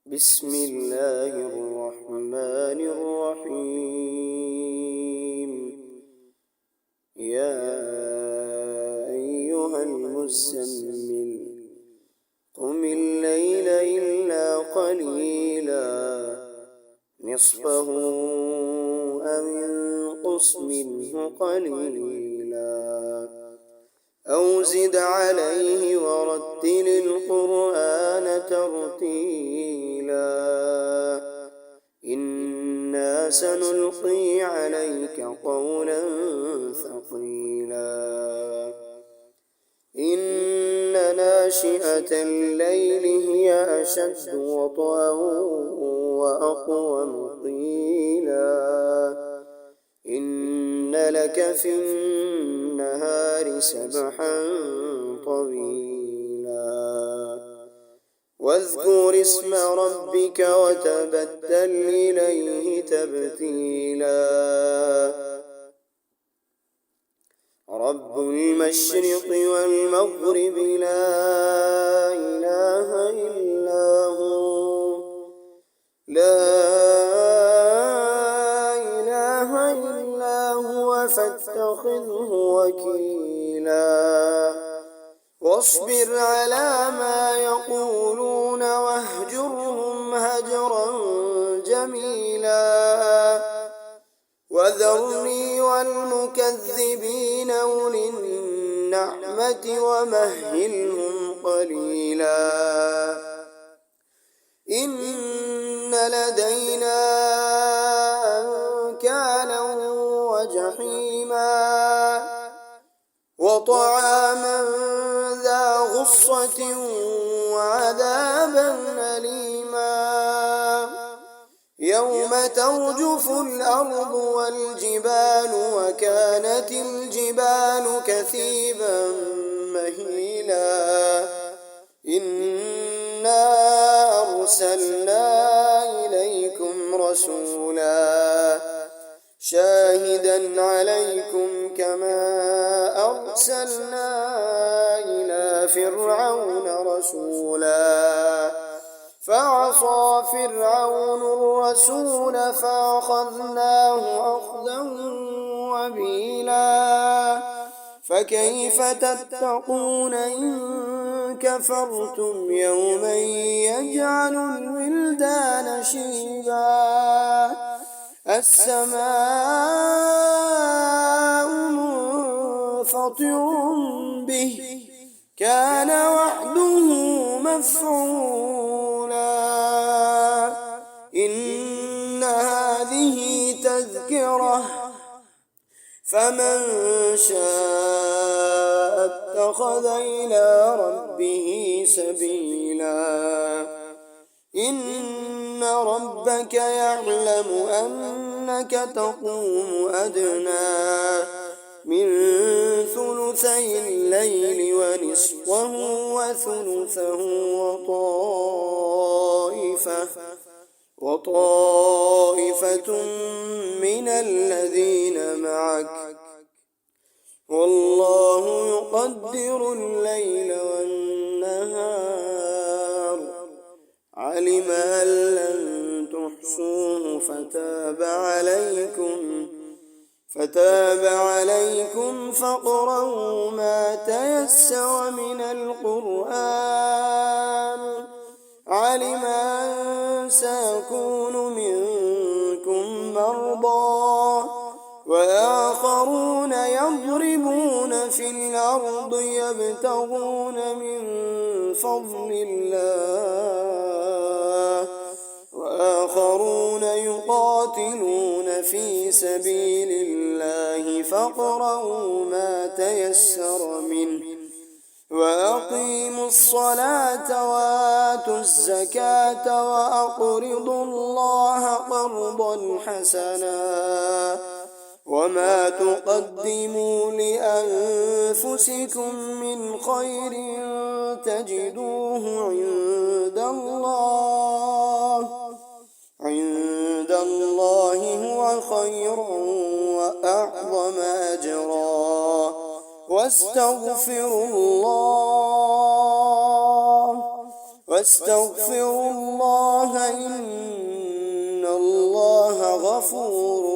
بسم الله الرحمن الرحيم. يا أيها المزمل قم الليل إلا قليلا نصفه أو انقص منه قليلا أو زد عليه ورتل القرآن ترتيلا إنا سنلقي عليك قولا ثقيلا إن ناشئة الليل هي أشد وطئا وأقوم قيلا إن لك في النهار سبحا طويلا واذكر اسم ربك وتبتل إليه تبتيلا رب المشرق والمغرب لا إله إلا هو فاتخذه وكيلا واصبر على ما يقولون واهجرهم هجرا جميلا وذرني والمكذبين أولي النعمة ومهلهم قليلا إن لدينا أنكالا وجحيما وطعاما ذا غصة وعذابا أليما يوم ترجف الأرض والجبال وكانت الجبال كثيبا مهيلا إنا أرسلنا إليكم رسولا شاهدا عليكم كما أرسلنا إلى فرعون رسولا فعصى فرعون الرسول فأخذناه أخذا وبيلا فكيف تتقون إن كفرتم يوما يجعل الولدان شيبا السماء منفطر به كان وعده مفعولا إن هذه تذكرة فمن شاء اتخذ إلى ربه سبيلا إن ربك يعلم أنك تقوم أدنى من ثلثي الليل ونصفه وثلثه وطائفة من الذين معك والله يقدر الليل والنهار علم أن لن تحصوه فتاب عليكم فاقرؤوا ما تيسر من القرآن علم أن سيكون منكم مرضى وآخرون يضربون في الأرض يبتغون من فضل الله وآخرون يقاتلون في سبيل الله فاقرؤوا ما تيسر منه وأقيموا الصلاة وآتوا الزكاة وأقرضوا الله قرضا حسنا وما تقدموا لأنفسكم من خير تجدوه عند الله هو خيرا وأعظم أجرا واستغفروا الله واستغفروا الله إن الله غفور